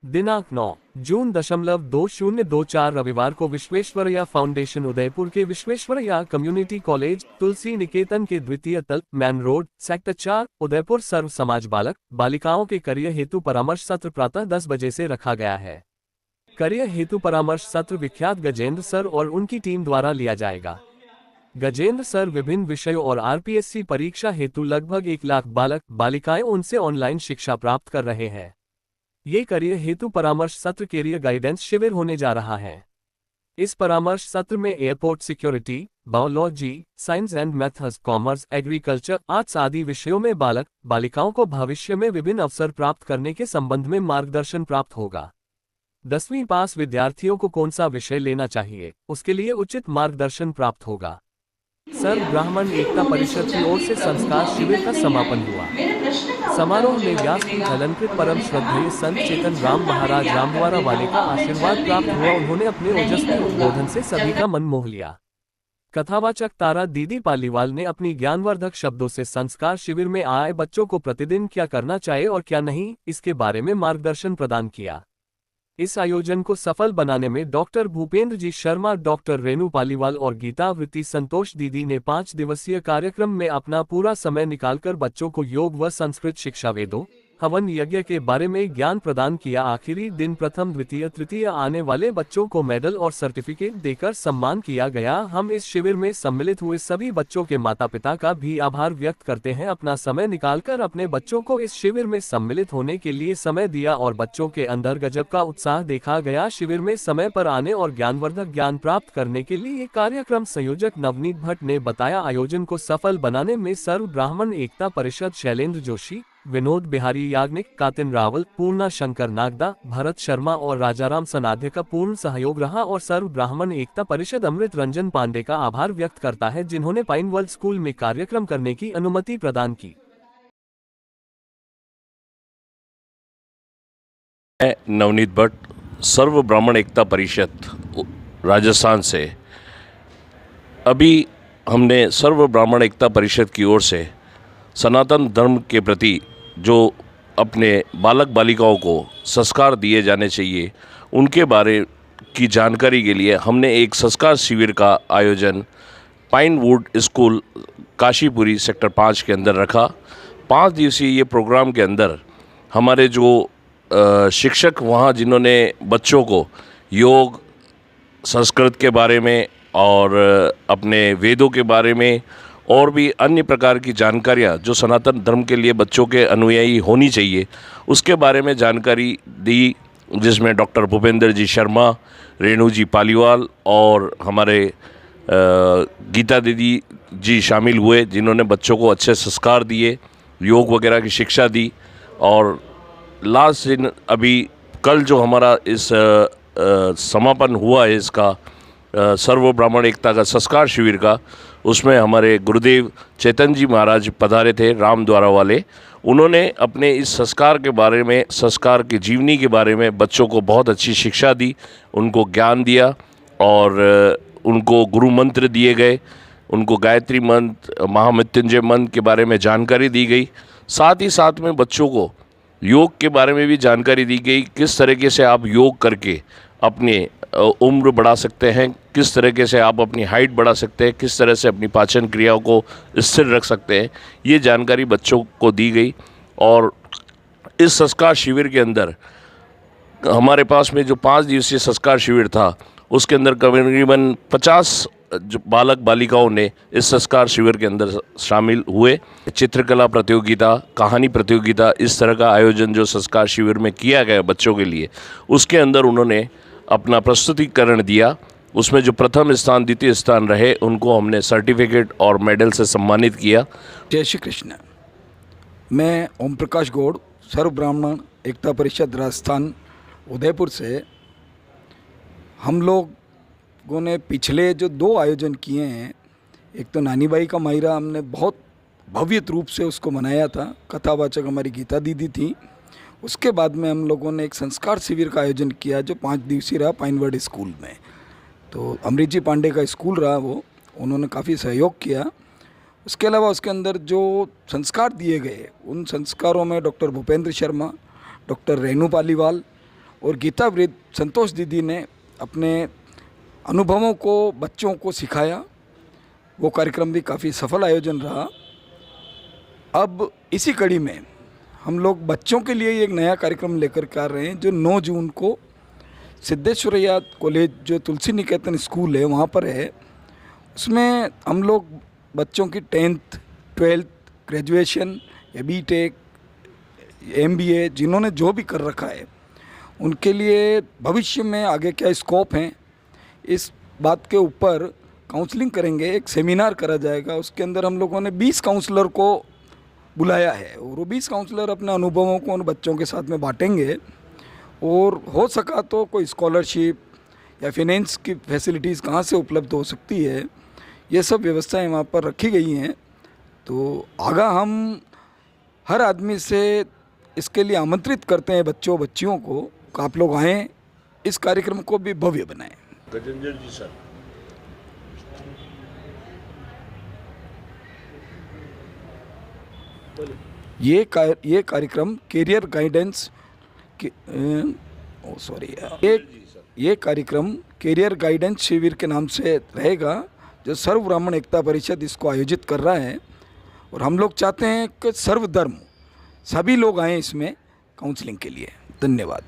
दिनांक 9 जून 2024 रविवार को विश्वेश्वरैया फाउंडेशन उदयपुर के विश्वेश्वरैया कम्युनिटी कॉलेज तुलसी निकेतन के द्वितीय तल मैन रोड सेक्टर 4 उदयपुर सर्व समाज बालक बालिकाओं के करियर हेतु परामर्श सत्र प्रातः 10 बजे से रखा गया है। करियर हेतु परामर्श सत्र विख्यात गजेंद्र सर और उनकी टीम द्वारा लिया जाएगा। गजेंद्र सर विभिन्न विषयों और आरपीएससी परीक्षा हेतु लगभग 1 लाख बालक बालिकाएं उनसे ऑनलाइन शिक्षा प्राप्त कर रहे हैं। ये करियर हेतु परामर्श सत्र कैरियर गाइडेंस शिविर होने जा रहा है। इस परामर्श सत्र में airport security, biology, science and maths, commerce, agriculture, arts आदि विषयों में बालक बालिकाओं को भविष्य में विभिन्न अवसर प्राप्त करने के संबंध में मार्गदर्शन प्राप्त होगा। 10वीं पास विद्यार्थियों को कौन सा विषय लेना चाहिए, उसके लिए उचित मार्गदर्शन प्राप्त होगा। सर्व ब्राह्मण एकता परिषद की ओर से संस्कार शिविर का समापन हुआ। समारोह में व्यासपीठ अलंकृत परम श्रद्धेय संत चेतन राम महाराज रामद्वारा वाले का आशीर्वाद प्राप्त हुआ। उन्होंने अपने ओजस्वी उद्बोधन से सभी का मन मोह लिया। कथावाचक तारा दीदी पालीवाल ने अपनी ज्ञानवर्धक शब्दों से संस्कार शिविर में आए बच्चों को प्रतिदिन क्या करना चाहिए और क्या नहीं, इसके बारे में मार्गदर्शन प्रदान किया। इस आयोजन को सफल बनाने में डॉक्टर भूपेंद्र जी शर्मा, डॉक्टर रेणु पालीवाल और गीतावृत्ति संतोष दीदी ने 5 दिवसीय कार्यक्रम में अपना पूरा समय निकालकर बच्चों को योग व संस्कृत शिक्षा, वेदों, हवन यज्ञ के बारे में ज्ञान प्रदान किया। आखिरी दिन प्रथम द्वितीय तृतीय आने वाले बच्चों को मेडल और सर्टिफिकेट देकर सम्मान किया गया। हम इस शिविर में सम्मिलित हुए सभी बच्चों के माता पिता का भी आभार व्यक्त करते हैं। अपना समय निकालकर अपने बच्चों को इस शिविर में सम्मिलित होने के लिए समय दिया और बच्चों के अंदर गजब का उत्साह देखा गया। शिविर में समय पर आने और ज्ञानवर्धक ज्ञान प्राप्त करने के लिए कार्यक्रम संयोजक नवनीत भट्ट ने बताया। आयोजन को सफल बनाने में सर्व ब्राह्मण एकता परिषद शैलेंद्र जोशी, विनोद बिहारी याग्निक, कातिन रावल, पूर्णा शंकर नागदा, भरत शर्मा और राजाराम सनाध्य का पूर्ण सहयोग रहा और सर्व ब्राह्मण एकता परिषद अमृत रंजन पांडे का आभार व्यक्त करता है, जिन्होंने पाइन वर्ल्ड स्कूल में कार्यक्रम करने की अनुमति प्रदान की। नवनीत भट्ट, सर्व ब्राह्मण एकता परिषद राजस्थान से। अभी हमने सर्व ब्राह्मण एकता परिषद की ओर से सनातन धर्म के प्रति जो अपने बालक बालिकाओं को संस्कार दिए जाने चाहिए, उनके बारे की जानकारी के लिए हमने एक संस्कार शिविर का आयोजन पाइनवुड स्कूल काशीपुरी सेक्टर 5 के अंदर रखा। 5 दिवसीय ये प्रोग्राम के अंदर हमारे जो शिक्षक वहाँ जिन्होंने बच्चों को योग, संस्कृत के बारे में और अपने वेदों के बारे में और भी अन्य प्रकार की जानकारियाँ जो सनातन धर्म के लिए बच्चों के अनुयायी होनी चाहिए, उसके बारे में जानकारी दी, जिसमें डॉक्टर भूपेंद्र जी शर्मा, रेणु जी पालीवाल और हमारे गीता दीदी जी शामिल हुए, जिन्होंने बच्चों को अच्छे संस्कार दिए, योग वगैरह की शिक्षा दी। और लास्ट दिन अभी कल जो हमारा इस समापन हुआ है इसका सर्व ब्राह्मण एकता का संस्कार शिविर का, उसमें हमारे गुरुदेव चेतन जी महाराज पधारे थे राम द्वारा वाले। उन्होंने अपने इस संस्कार के बारे में, संस्कार की जीवनी के बारे में बच्चों को बहुत अच्छी शिक्षा दी, उनको ज्ञान दिया और उनको गुरु मंत्र दिए गए, उनको गायत्री मंत्र, महामृत्युंजय मंत्र के बारे में जानकारी दी गई। साथ ही साथ में बच्चों को योग के बारे में भी जानकारी दी गई, किस तरीके से आप योग करके अपने उम्र बढ़ा सकते हैं, किस तरीके से आप अपनी हाइट बढ़ा सकते हैं, किस तरह से अपनी पाचन क्रियाओं को स्थिर रख सकते हैं, ये जानकारी बच्चों को दी गई। और इस संस्कार शिविर के अंदर हमारे पास में जो 5 दिवसीय संस्कार शिविर था, उसके अंदर करीबन 50 जो बालक बालिकाओं ने इस संस्कार शिविर के अंदर शामिल हुए। चित्रकला प्रतियोगिता, कहानी प्रतियोगिता, इस तरह का आयोजन जो संस्कार शिविर में किया गया बच्चों के लिए, उसके अंदर उन्होंने अपना प्रस्तुतिकरण दिया। उसमें जो प्रथम स्थान, द्वितीय स्थान रहे, उनको हमने सर्टिफिकेट और मेडल से सम्मानित किया। जय श्री कृष्ण। मैं ओम प्रकाश गौड़, सर्व ब्राह्मण एकता परिषद राजस्थान उदयपुर से। हम लोगों ने पिछले जो 2 आयोजन किए हैं, एक तो नानी बाई का मायरा हमने बहुत भव्य रूप से उसको मनाया था, कथावाचक हमारी गीता दीदी थी। उसके बाद में हम लोगों ने एक संस्कार शिविर का आयोजन किया जो 5 दिवसीय रहा पाइनवर्ड स्कूल में। तो अमृत जी पांडे का स्कूल रहा वो, उन्होंने काफ़ी सहयोग किया। उसके अलावा उसके अंदर जो संस्कार दिए गए, उन संस्कारों में डॉक्टर भूपेंद्र शर्मा, डॉक्टर रेणु पालीवाल और गीता वृद्ध संतोष दीदी ने अपने अनुभवों को बच्चों को सिखाया। वो कार्यक्रम भी काफ़ी सफल आयोजन रहा। अब इसी कड़ी में हम लोग बच्चों के लिए एक नया कार्यक्रम लेकर के आ रहे हैं, जो 9 जून को सिद्धेश्वरैया कॉलेज, जो तुलसी निकेतन स्कूल है, वहाँ पर है। उसमें हम लोग बच्चों की 10th 12th ग्रेजुएशन या बीटेक MBA जिन्होंने जो भी कर रखा है, उनके लिए भविष्य में आगे क्या स्कोप हैं, इस बात के ऊपर काउंसलिंग करेंगे। एक सेमिनार करा जाएगा, उसके अंदर हम लोगों ने 20 काउंसलर को बुलाया है और वो 20 काउंसलर अपने अनुभवों को उन बच्चों के साथ में बांटेंगे। और हो सका तो कोई स्कॉलरशिप या फाइनेंस की फैसिलिटीज़ कहाँ से उपलब्ध हो सकती है, ये सब व्यवस्थाएं वहाँ पर रखी गई हैं। तो आगा हम हर आदमी से इसके लिए आमंत्रित करते हैं बच्चों बच्चियों को कि आप लोग आएँ, इस कार्यक्रम को भी भव्य बनाएं। गजेंद्र जी सर, ये कार्यक्रम कैरियर गाइडेंस ये कार्यक्रम कैरियर गाइडेंस शिविर के नाम से रहेगा, जो सर्व ब्राह्मण एकता परिषद इसको आयोजित कर रहा है। और हम लोग चाहते हैं कि सर्वधर्म सभी लोग आएँ इसमें काउंसलिंग के लिए। धन्यवाद।